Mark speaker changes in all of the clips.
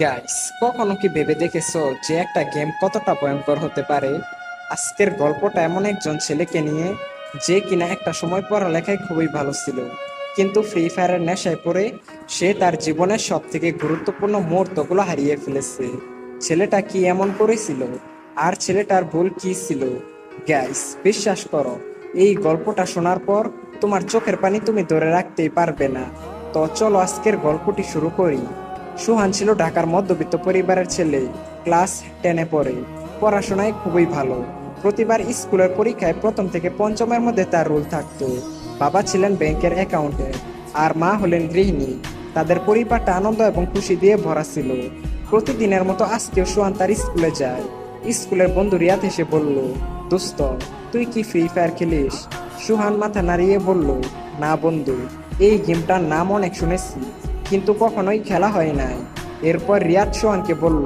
Speaker 1: Guys, কখনো কি ভেবে দেখেছো যে একটা গেম কতটা ভয়ঙ্কর হতে পারে? আজকের গল্পটা এমন একজন ছেলেকে নিয়ে, যে কিনা একটা সময় পড়ালেখায় খুবই ভালো ছিল, কিন্তু ফ্রি ফায়ারের নেশায় পড়ে সে তার জীবনের সব থেকে গুরুত্বপূর্ণ মুহূর্তগুলো হারিয়ে ফেলেছে। ছেলেটা কি এমন করেছিল, আর ছেলেটার ভুল কি ছিল? গাইস, বিশ্বাস করো, এই গল্পটা শোনার পর তোমার চোখের পানি তুমি ধরে রাখতেই পারবে না। তো চলো আজকের গল্পটি শুরু করি। সুহান ছিল ঢাকার মধ্যবিত্ত পরিবারের ছেলে। ক্লাস 10-এ পড়ে। পড়াশোনায় খুবই ভালো। প্রতিবার স্কুলের পরীক্ষায় প্রথম থেকে পঞ্চমের মধ্যে তার রোল থাকতো। বাবা ছিলেন ব্যাংকের অ্যাকাউন্টেন্ট, আর মা হলেন গৃহিণী। তাদের পরিবারটা আনন্দ এবং খুশি দিয়ে ভরা ছিল। প্রতিদিনের মতো আজকেও সুহান তার স্কুলে যায়। স্কুলের বন্ধু রিয়াদ এসে বলল, দোস্ত, তুই কি ফ্রি ফায়ার খেলিস? সুহান মাথা নাড়িয়ে বলল, না বন্ধু, এই গেমটার নাম অনেক শুনেছি, কিন্তু কখনোই খেলা হয় নাই। এরপর রিয়াদ সোহানকে বলল,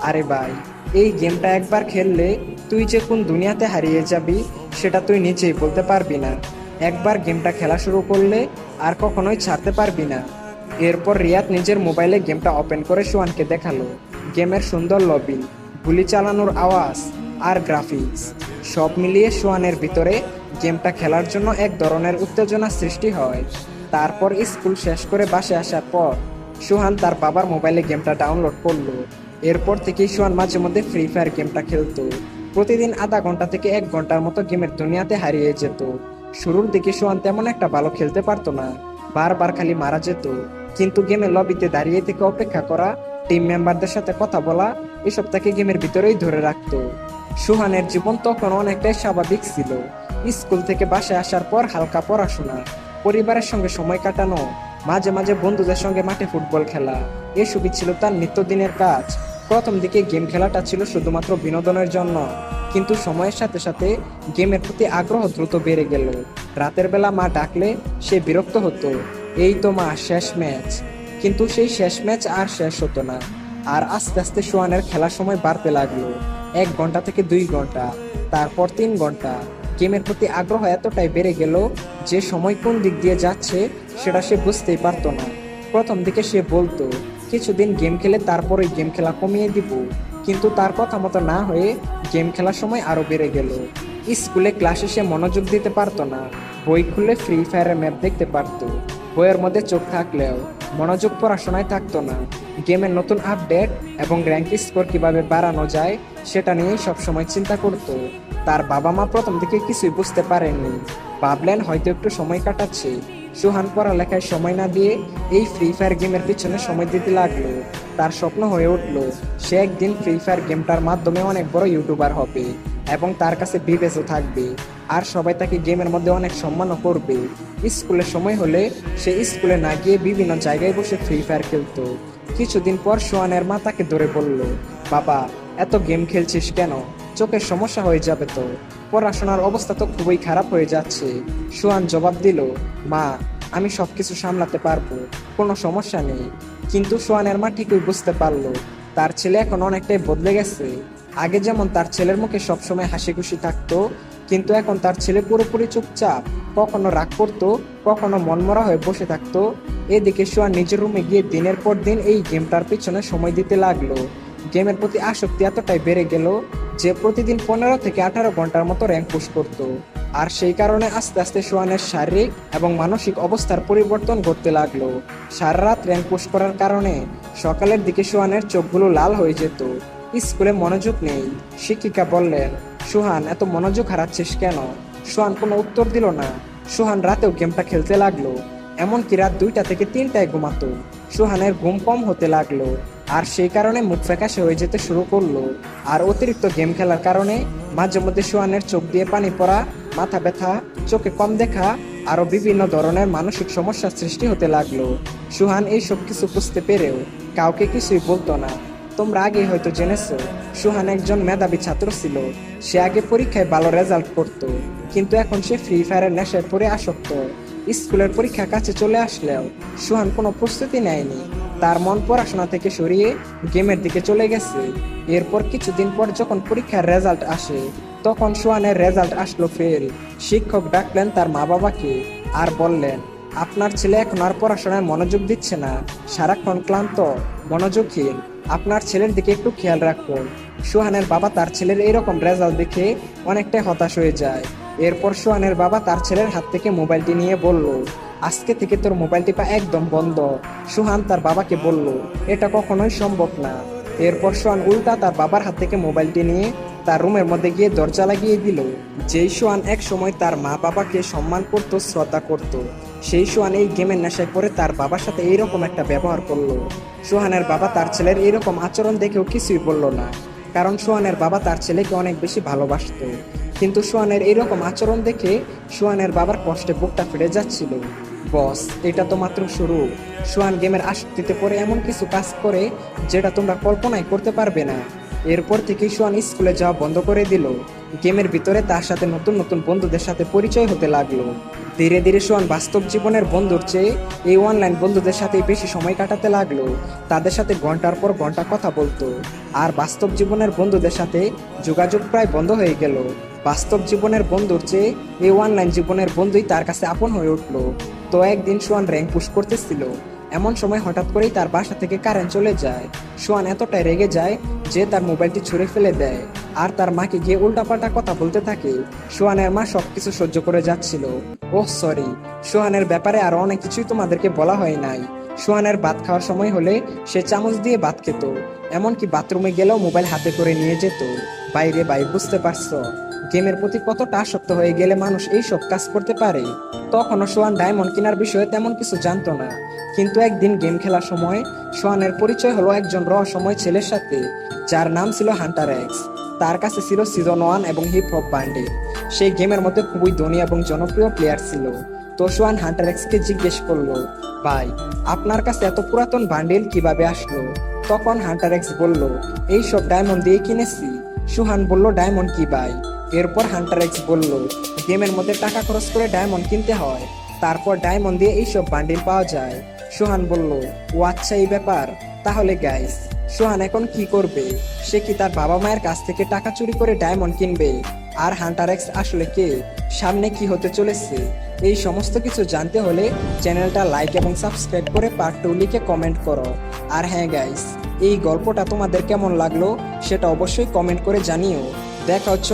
Speaker 1: আরে ভাই, এই গেমটা একবার খেললে তুই যে কোন দুনিয়াতে হারিয়ে যাবি সেটা তুই নিজেই বলতে পারবি না। একবার গেমটা খেলা শুরু করলে আর কখনোই ছাড়তে পারবি না। এরপর রিয়াদ নিজের মোবাইলে গেমটা ওপেন করে সোহানকে দেখালো। গেমের সুন্দর লবি, গুলি চালানোর আওয়াজ আর গ্রাফিক্স সব মিলিয়ে সোহানের ভিতরে গেমটা খেলার জন্য এক ধরনের উত্তেজনা সৃষ্টি হয়। তারপর স্কুল শেষ করে বাসায় আসার পর সুহান তার বাবার মোবাইলে গেমটা ডাউনলোড করলো। এরপর থেকেই সুহান মাঝে মধ্যে ফ্রি ফায়ার গেমটা খেলতো। প্রতিদিন আধা ঘন্টা থেকে 1 ঘন্টার মতো গেমের দুনিয়াতে হারিয়ে যেত। শুরুর দিকে সুহান তেমন একটা ভালো খেলতে পারতো না, বারবার খালি মারা যেত। কিন্তু গেমের লবিতে দাঁড়িয়ে থেকে অপেক্ষা করা, টিম মেম্বারদের সাথে কথা বলা, এসব তাকে গেমের ভিতরেই ধরে রাখতো। সুহানের জীবন তখন অনেকটাই স্বাভাবিক ছিল। স্কুল থেকে বাসায় আসার পর হালকা পড়াশোনা, পরিবারের সঙ্গে সময় কাটানো, মাঝে মাঝে বন্ধুদের সঙ্গে মাঠে ফুটবল খেলা, এসবই ছিল তার নিত্যদিনের কাজ। প্রথম দিকে গেম খেলাটা ছিল শুধুমাত্র বিনোদনের জন্য, কিন্তু সময়ের সাথে সাথে গেমের প্রতি আগ্রহ দ্রুত বেড়ে গেল। রাতের বেলা মা ডাকলে সে বিরক্ত হতো, এই তো মা, শেষ ম্যাচ। কিন্তু সেই শেষ ম্যাচ আর শেষ হতো না। আর আস্তে আস্তে সোয়ানের খেলার সময় বাড়তে লাগলো। 1 ঘন্টা থেকে 2 ঘন্টা, তারপর 3 ঘন্টা। গেমের প্রতি আগ্রহ এতটাই বেড়ে গেল যে সময় কোন দিক দিয়ে যাচ্ছে সেটা সে বুঝতেই পারতো না। প্রথম দিকে সে বলতো, কিছুদিন গেম খেলে তারপরে গেম খেলা কমিয়ে দিব, কিন্তু তার কথা মতো না হয়ে গেম খেলার সময় আরো বেড়ে গেল। স্কুলে ক্লাসে সে মনোযোগ দিতে পারতো না। বই খুলে ফ্রি ফায়ারের ম্যাপ দেখতে পারতো, বইয়ের মধ্যে চোখ থাকলেও মনোযোগ পড়াশোনায় থাকতো না। গেমের নতুন আপডেট এবং র্যাঙ্ক স্কোর কিভাবে বাড়ানো যায় সেটা নিয়েই সবসময় চিন্তা করতো। তার বাবা মা প্রথম দিকে কিছুই বুঝতে পারেননি, ভাবলেন হয়তো একটু সময় কাটাচ্ছে। সুহান পড়ালেখায় সময় না দিয়ে এই ফ্রি ফায়ার গেমের পিছনে সময় দিতে লাগলো। তার স্বপ্ন হয়ে উঠলো সে একদিন ফ্রি ফায়ার গেমটার মাধ্যমে অনেক বড় ইউটিউবার হবে, এবং তার কাছে বিবেচও থাকবে, আর সবাই তাকে গেমের মধ্যে অনেক সম্মানও করবে। স্কুলের সময় হলে সে স্কুলে না গিয়ে বিভিন্ন জায়গায় বসে ফ্রি ফায়ার খেলতো। কিছুদিন পর সোহানের মা তাকে ধরে বলল, বাবা, এত গেম খেলছিস কেন? চোখের সমস্যা হয়ে যাবে তো, পড়াশোনার অবস্থা তো খুবই খারাপ হয়ে যাচ্ছে। সোহান জবাব দিল, মা, আমি সবকিছু সামলাতে পারবো, কোনো সমস্যা নেই। কিন্তু সোহানের মা ঠিকই বুঝতে পারলো তার ছেলে এখন অনেকটাই বদলে গেছে। আগে যেমন তার ছেলের মুখে সবসময় হাসি খুশি থাকতো, কিন্তু এখন তার ছেলে পুরোপুরি চুপচাপ, কখনো রাগ করতো, কখনো মনমরা হয়ে বসে থাকতো। এদিকে সোহান নিজের রুমে গিয়ে দিনের পর দিন এই গেমটার পিছনে সময় দিতে লাগলো। গেমের প্রতি আসক্তি এতটাই বেড়ে গেল যে প্রতিদিন 15 থেকে 18 ঘন্টার মতো র্যাঙ্ক পুশ করতো। আর সেই কারণে আস্তে আস্তে সোহানের শারীরিক এবং মানসিক অবস্থার পরিবর্তন ঘটতে লাগলো। সারা রাত র্যাঙ্ক পুশ করার কারণে সকালের দিকে সোহানের চোখগুলো লাল হয়ে যেত। স্কুলে মনোযোগ নেই। শিক্ষিকা বললেন, সুহান, এত মনোযোগ হারাচ্ছিস কেন? সোহান কোনো উত্তর দিল না। সোহান রাতেও গেমটা খেলতে লাগলো, এমনকি রাত 2টা থেকে 3টায় ঘুমাতো। সোহানের ঘুম কম হতে লাগলো, আর সেই কারণে মুখ ফ্যাকাশে হয়ে যেতে শুরু করলো। আর অতিরিক্ত গেম খেলার কারণে মাঝে মধ্যে সোহানের চোখ দিয়ে পানি পড়া, মাথা ব্যথা, চোখে কম দেখা, আরো বিভিন্ন ধরনের মানসিক সমস্যার সৃষ্টি হতে লাগলো। সুহান এই সব কিছু বুঝতে পেরেও কাউকে কিছুই বলতো না। তোমরা আগেই হয়তো জেনেছো, সুহান একজন মেধাবী ছাত্র ছিল। সে আগে পরীক্ষায় ভালো রেজাল্ট করত, কিন্তু এখন সে ফ্রি ফায়ারের নেশায় পড়ে আসক্ত। স্কুলের পরীক্ষা কাছে চলে আসলেও সুহান কোনো প্রস্তুতি নেয়নি। তার মন পড়াশোনা থেকে সরিয়ে গেমের দিকে চলে গেছে। এরপর কিছুদিন পর যখন পরীক্ষার রেজাল্ট আসে, তখন সোহানের রেজাল্ট আসলো ফেল। শিক্ষক ডাকলেন তার মা বাবাকে আর বললেন, আপনার ছেলে এখন আর পড়াশোনায় মনোযোগ দিচ্ছে না, সারাক্ষণ ক্লান্ত, মনোযোগহীন। আপনার ছেলের দিকে একটু খেয়াল রাখুন। সোহানের বাবা তার ছেলের এইরকম রেজাল্ট দেখে অনেকটাই হতাশ হয়ে যায়। এরপর সোহানের বাবা তার ছেলের হাত থেকে মোবাইলটি নিয়ে বলল, আজকে থেকে তোর মোবাইল টিপা একদম বন্ধ। সোহান তার বাবাকে বলল, এটা কখনোই সম্ভব না। এরপর সোহান উল্টা তার বাবার হাত থেকে মোবাইলটি নিয়ে তার রুমের মধ্যে গিয়ে দরজা লাগিয়ে দিল। যেই সোহান এক সময় তার মা বাবাকে সম্মান করত, শ্রদ্ধা করত, সেই সোহান এই গেমের নেশায় পড়ে তার বাবার সাথে এইরকম একটা ব্যবহার করলো। সোহানের বাবা তার ছেলের এইরকম আচরণ দেখেও কিছুই বলল না, কারণ সোহানের বাবা তার ছেলেকে অনেক বেশি ভালোবাসতো। কিন্তু সোহানের এইরকম আচরণ দেখে সোহানের বাবার কষ্টে বুকটা ফেটে যাচ্ছিল। বস, এটা তো মাত্র শুরু। সোহান গেমের আসক্তিতে পড়ে এমন কিছু কাজ করে যেটা তোমরা কল্পনাই করতে পারবে না। এরপর থেকেই সোহান স্কুলে যাওয়া বন্ধ করে দিল। গেমের ভিতরে তার সাথে নতুন নতুন বন্ধুদের সাথে পরিচয় হতে লাগলো। ধীরে ধীরে সোহান বাস্তব জীবনের বন্ধুর চেয়ে এই অনলাইন বন্ধুদের সাথে বেশি সময় কাটাতে লাগলো। তাদের সাথে ঘন্টার পর ঘন্টা কথা বলতো। আর বাস্তব জীবনের বন্ধুদের সাথে যোগাযোগ প্রায় বন্ধ হয়ে গেল। বাস্তব জীবনের বন্ধুর চেয়ে এই অনলাইন জীবনের বন্ধুই তার কাছে আপন হয়ে উঠলো। তো একদিন সোহান র্যাঙ্ক পুশ করতেছিল। এমন সময় হঠাৎ করেই তার বাসা থেকে কারেন্ট চলে যায়। সোহান এতটাই রেগে যায় যে তার মোবাইলটি ছুঁড়ে ফেলে দেয় আর তার মাকে গিয়ে উল্টাপাল্টা কথা বলতে থাকে। সোহানের মা সবকিছু সহ্য করে যাচ্ছিল। ওহ সরি, সোহানের ব্যাপারে আরো অনেক কিছুই তোমাদেরকে বলা হয় নাই। সোহানের ভাত খাওয়ার সময় হলে সে চামচ দিয়ে ভাত খেত, এমনকি বাথরুমে গেলেও মোবাইল হাতে করে নিয়ে যেত। বাইরে ভাই, বুঝতে পারছো গেমের প্রতি কতটা আসক্ত হয়ে গেলে মানুষ এই সব কাজ করতে পারে। তখনও সোহান ডায়মন্ড কেনার বিষয়ে তেমন কিছু জানতো না। কিন্তু একদিন গেম খেলার সময় সোহানের পরিচয় হলো একজন রহস্যময় ছেলের সাথে, যার নাম ছিল হান্টার এক্স। তার কাছে ছিল সিজন 1 এবং হিপ হপ বান্ডেল। সেই গেমের মধ্যে খুবই ধনী এবং জনপ্রিয় প্লেয়ার ছিল। তো সোহান হান্টার এক্সকে জিজ্ঞেস করলো, ভাই, আপনার কাছে এত পুরাতন বান্ডেল কিভাবে আসলো? তখন হান্টার এক্স বলল, এই সব ডায়মন্ড দিয়ে কিনেছি। সোহান বলল, ডায়মন্ড কি ভাই? এরপর হান্টার এক্স বলল, গেমের মধ্যে টাকা খরচ করে ডায়মন্ড কিনতে হয়, তারপর ডায়মন্ড দিয়ে এইসব বান্ডিল পাওয়া যায়। সোহান বলল, ও আচ্ছা, এই ব্যাপার। তাহলে গাইস, সোহান এখন কি করবে? সে কি তার বাবা মায়ের কাছ থেকে টাকা চুরি করে ডায়মন্ড কিনবে? আর হান্টার এক্স আসলে কে? সামনে কি হতে চলেছে? এই সমস্ত কিছু জানতে হলে চ্যানেলটা লাইক এবং সাবস্ক্রাইব করে পার্ট 2 লিখে কমেন্ট করো। আর হ্যাঁ গাইস, এই গল্পটা তোমাদের কেমন লাগলো সেটা অবশ্যই কমেন্ট করে জানিও। দেখা হচ্ছে